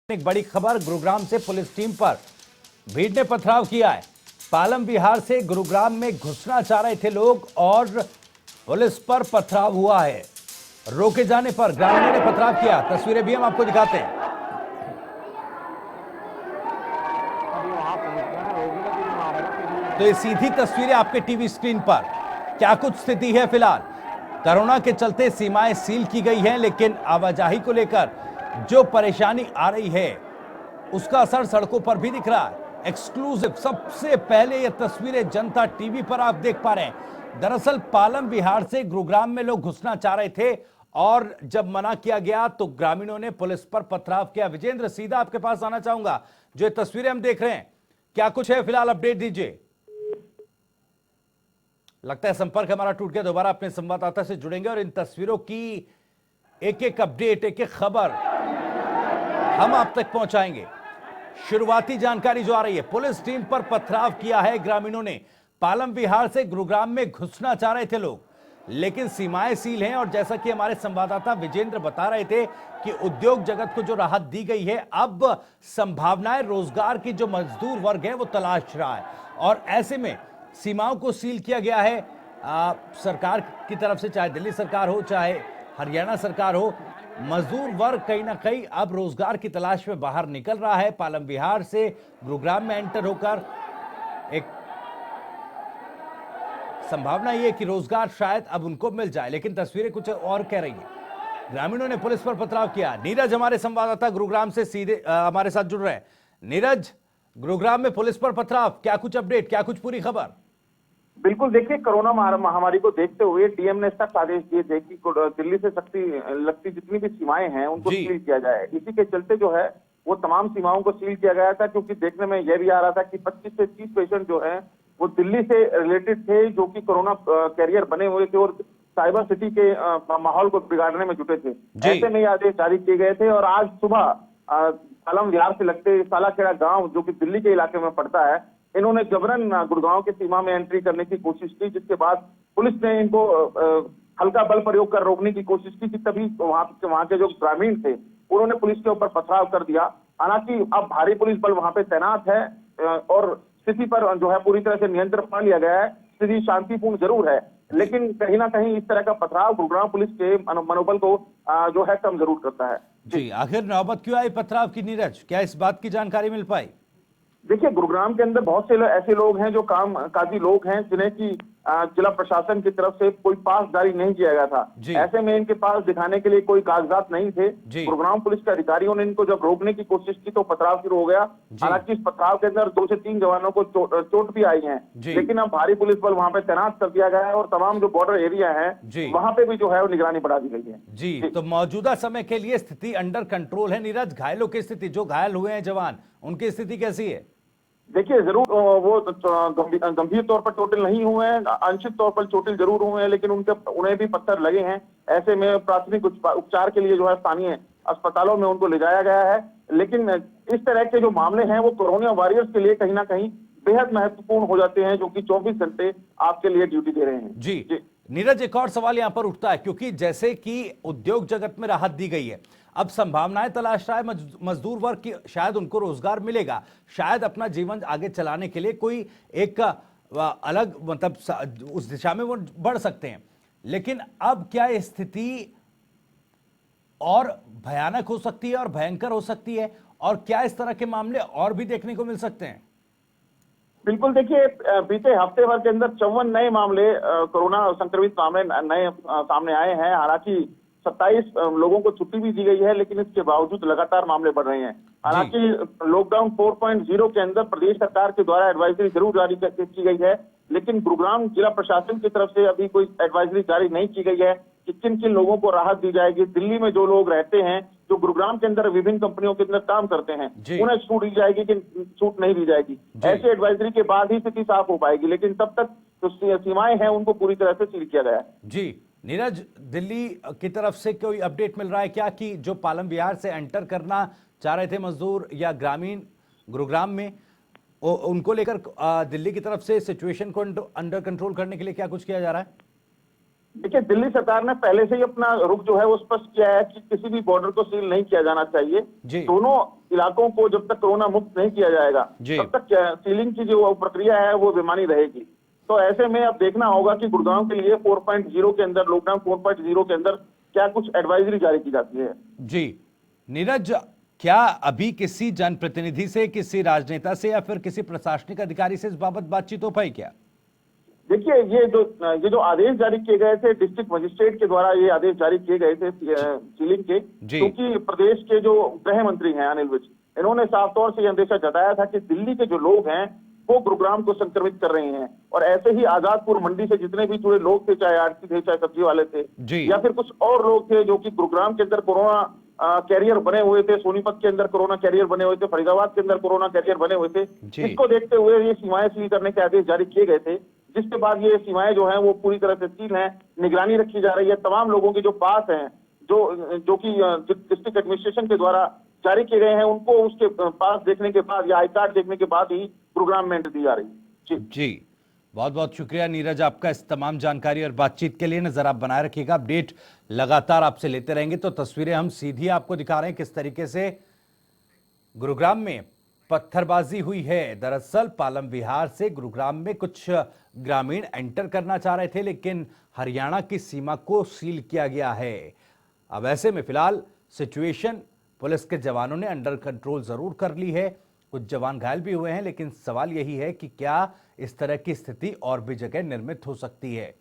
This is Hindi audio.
एक बड़ी खबर गुरुग्राम से पुलिस टीम पर भीड़ ने पथराव किया है। पालम बिहार से गुरुग्राम में घुसना चाह रहे थे लोग और पुलिस पर पथराव हुआ है। रोके जाने पर ग्रामीणों ने पथराव किया। तस्वीरें भी हम आपको दिखाते हैं। तो ये सीधी तस्वीरें आपके टीवी स्क्रीन पर। क्या कुछ स्थिति है फिलहाल? कोरोना के चलते सीमाएं सील की गई हैं, लेकिन आवाजाही को लेकर जो परेशानी आ रही है उसका असर सड़कों पर भी दिख रहा है। एक्सक्लूसिव सबसे पहले ये तस्वीरें जनता टीवी पर आप देख पा रहे हैं। दरअसल पालम बिहार से गुरुग्राम में लोग घुसना चाह रहे थे और जब मना किया गया तो ग्रामीणों ने पुलिस पर पथराव किया। विजेंद्र, सीधा आपके पास आना चाहूंगा। जो ये तस्वीरें हम देख रहे हैं, क्या कुछ है फिलहाल, अपडेट दीजिए। लगता है संपर्क हमारा टूट गया। दोबारा अपने संवाददाता से जुड़ेंगे और इन तस्वीरों की एक एक अपडेट, एक एक खबर हम आप तक पहुंचाएंगे। शुरुआती जानकारी जो आ रही है, पुलिस टीम पर पथराव किया है ग्रामीणों ने। पालम बिहार से गुरुग्राम में घुसना चाह रहे थे लोग, लेकिन सीमाएं सील हैं और जैसा कि हमारे संवाददाता विजेंद्र बता रहे थे कि उद्योग जगत को जो राहत दी गई है, अब संभावनाएं रोजगार की जो मजदूर वर्ग है वो तलाश रहा है और ऐसे में सीमाओं को सील किया गया है सरकार की तरफ से, चाहे दिल्ली सरकार हो चाहे हरियाणा सरकार हो। मजदूर वर्ग कहीं ना कहीं अब रोजगार की तलाश में बाहर निकल रहा है। पालम बिहार से गुरुग्राम में एंटर होकर एक संभावना यह है कि रोजगार शायद अब उनको मिल जाए, लेकिन तस्वीरें कुछ और कह रही है। ग्रामीणों ने पुलिस पर पथराव किया। नीरज हमारे संवाददाता गुरुग्राम से सीधे हमारे साथ जुड़ रहे हैं। नीरज, गुरुग्राम में पुलिस पर पथराव, क्या कुछ अपडेट, क्या कुछ पूरी खबर? बिल्कुल, देखिए कोरोना महामारी को देखते हुए डीएम ने सख्त आदेश दिए थे कि दिल्ली से लगती जितनी भी सीमाएं हैं उनको सील किया जाए। इसी के चलते जो है वो तमाम सीमाओं को सील किया गया था, क्योंकि देखने में यह भी आ रहा था कि 25 से 30 पेशेंट जो है वो दिल्ली से रिलेटेड थे, जो कि कोरोना कैरियर बने हुए थे और साइबर सिटी के माहौल को बिगाड़ने में जुटे थे। ऐसे में ये आदेश जारी किए गए थे और आज सुबह पालम बिहार से लगते सालाखेड़ा गांव, जो कि दिल्ली के इलाके में पड़ता है, इन्होंने जबरन गुड़गांव की सीमा में एंट्री करने की कोशिश की, जिसके बाद पुलिस ने इनको हल्का बल प्रयोग कर रोकने की कोशिश की, तभी वहां के जो ग्रामीण थे उन्होंने पुलिस के ऊपर पथराव कर दिया। हालांकि अब भारी पुलिस बल वहां पे तैनात है और स्थिति पर जो है पूरी तरह से नियंत्रण पा लिया गया है। स्थिति शांतिपूर्ण जरूर है, लेकिन कहीं ना कहीं इस तरह का पथराव गुरुग्राम पुलिस के मनोबल को जो है कम जरूर करता है। जी, आखिर नौबत क्यों आई पथराव की नीरज, क्या इस बात की जानकारी मिल पाई? देखिए, गुरुग्राम के अंदर बहुत से ऐसे लोग हैं जो कामकाजी लोग हैं, जिन्हें की जिला प्रशासन की तरफ से कोई पास जारी नहीं किया गया था। ऐसे में इनके पास दिखाने के लिए कोई कागजात नहीं थे। गुरुग्राम पुलिस के अधिकारियों ने इनको जब रोकने की कोशिश की तो पथराव शुरू हो गया। हालांकि इस पथराव के अंदर 2 से 3 जवानों को चोट भी आई है, लेकिन अब भारी पुलिस बल वहां पे तैनात कर दिया गया है और तमाम जो बॉर्डर एरिया है वहां पे भी जो है वो निगरानी बढ़ा दी गई है। जी, तो मौजूदा समय के लिए स्थिति अंडर कंट्रोल है। नीरज, घायलों की स्थिति, जो घायल हुए हैं जवान, उनकी स्थिति कैसी है? देखिए, जरूर वो गंभीर तौर पर चोटिल नहीं हुए हैं, आंशिक तौर पर चोटिल जरूर हुए हैं, लेकिन उन्हें भी पत्थर लगे हैं। ऐसे में प्राथमिक उपचार के लिए जो है स्थानीय अस्पतालों में उनको ले जाया गया है। लेकिन इस तरह के जो मामले हैं वो कोरोना वॉरियर्स के लिए कहीं ना कहीं बेहद महत्वपूर्ण हो जाते हैं, जो कि 24 घंटे आपके लिए ड्यूटी दे रहे हैं। जी नीरज, एक और सवाल यहां पर उठता है, क्योंकि जैसे कि उद्योग जगत में राहत दी गई है, अब संभावनाएं तलाश रहा है मजदूर वर्ग की, शायद उनको रोजगार मिलेगा, शायद अपना जीवन आगे चलाने के लिए कोई एक अलग मतलब उस दिशा में वो बढ़ सकते हैं। लेकिन अब क्या स्थिति और भयानक हो सकती है और भयंकर हो सकती है, और क्या इस तरह के मामले और भी देखने को मिल सकते हैं? बिल्कुल, देखिए बीते हफ्ते भर के अंदर 54 नए मामले कोरोना संक्रमित मामले नए सामने आए हैं। हालांकि 27 लोगों को छुट्टी भी दी गई है, लेकिन इसके बावजूद लगातार मामले बढ़ रहे हैं। हालांकि लॉकडाउन 4.0 के अंदर प्रदेश सरकार के द्वारा एडवाइजरी जरूर जारी की गई है, लेकिन गुरुग्राम जिला प्रशासन की तरफ से अभी कोई एडवाइजरी जारी नहीं की गई है कि किन किन लोगों को राहत दी जाएगी। दिल्ली में जो लोग रहते हैं, जो गुरुग्राम के अंदर विभिन्न कंपनियों के अंदर काम करते हैं, उन्हें छूट दी जाएगी कि छूट नहीं दी जाएगी। ऐसी एडवाइजरी के बाद ही स्थिति साफ हो पाएगी, लेकिन तब तक जो सीमाएं हैं उनको पूरी तरह से सील किया गया है। जी नीरज, दिल्ली की तरफ से कोई अपडेट मिल रहा है क्या कि जो पालम बिहार से एंटर करना चाह रहे थे मजदूर या ग्रामीण गुरुग्राम में, उनको लेकर दिल्ली की तरफ से सिचुएशन को अंडर कंट्रोल करने के लिए क्या कुछ किया जा रहा है? देखिए, दिल्ली सरकार ने पहले से ही अपना रुख जो है वो स्पष्ट किया है कि किसी भी बॉर्डर को सील नहीं किया जाना चाहिए। दोनों इलाकों को जब तक कोरोना मुक्त नहीं किया जाएगा, तब तक सीलिंग की जो प्रक्रिया है वो बेमानी रहेगी। तो ऐसे में अब देखना होगा कि गुड़गांव के लिए 4.0 के अंदर, लॉकडाउन 4.0 के अंदर क्या कुछ एडवाइजरी जारी की जाती है। जी नीरज, क्या अभी किसी जनप्रतिनिधि से, किसी राजनेता से या फिर किसी प्रशासनिक अधिकारी से इस बाबत बातचीत हो पाई क्या? देखिए, ये जो आदेश जारी किए गए थे डिस्ट्रिक्ट मजिस्ट्रेट के द्वारा, ये आदेश जारी किए गए थे सीलिंग के, क्योंकि प्रदेश के जो गृह मंत्री हैं अनिल विज, इन्होंने साफ तौर से यह अंदेशा जताया था कि दिल्ली के जो लोग हैं वो गुरुग्राम को संक्रमित कर रहे हैं। और ऐसे ही आजादपुर मंडी से जितने भी जुड़े लोग थे, चाहे आड़ती थे, चाहे सब्जी वाले थे, या फिर कुछ और लोग थे जो कि गुरुग्राम के अंदर कोरोना कैरियर बने हुए थे, सोनीपत के अंदर कोरोना कैरियर बने हुए थे, फरीदाबाद के अंदर कोरोना कैरियर बने हुए थे। इसको देखते हुए ये सीमाएं सील करने के आदेश जारी किए गए थे, जिसके बाद ये सीमाएं जो हैं वो पूरी तरह से सील हैं, निगरानी रखी जा रही है। तमाम लोगों के जो पास हैं, जो कि डिस्ट्रिक्ट एडमिनिस्ट्रेशन के द्वारा जारी किए गए हैं, उनको उसके पास देखने के बाद या आई कार्ड देखने के बाद ही प्रोग्राम में एंट्री दी जा रही है। जी बहुत बहुत शुक्रिया नीरज आपका इस तमाम जानकारी और बातचीत के लिए। नजर आप बनाए रखिएगा, अपडेट लगातार आपसे लेते रहेंगे। तो तस्वीरें हम सीधी आपको दिखा रहे हैं किस तरीके से गुरुग्राम में पत्थरबाजी हुई है। दरअसल पालम विहार से गुरुग्राम में कुछ ग्रामीण एंटर करना चाह रहे थे, लेकिन हरियाणा की सीमा को सील किया गया है। अब ऐसे में फिलहाल सिचुएशन पुलिस के जवानों ने अंडर कंट्रोल जरूर कर ली है, कुछ जवान घायल भी हुए हैं, लेकिन सवाल यही है कि क्या इस तरह की स्थिति और भी जगह निर्मित हो सकती है।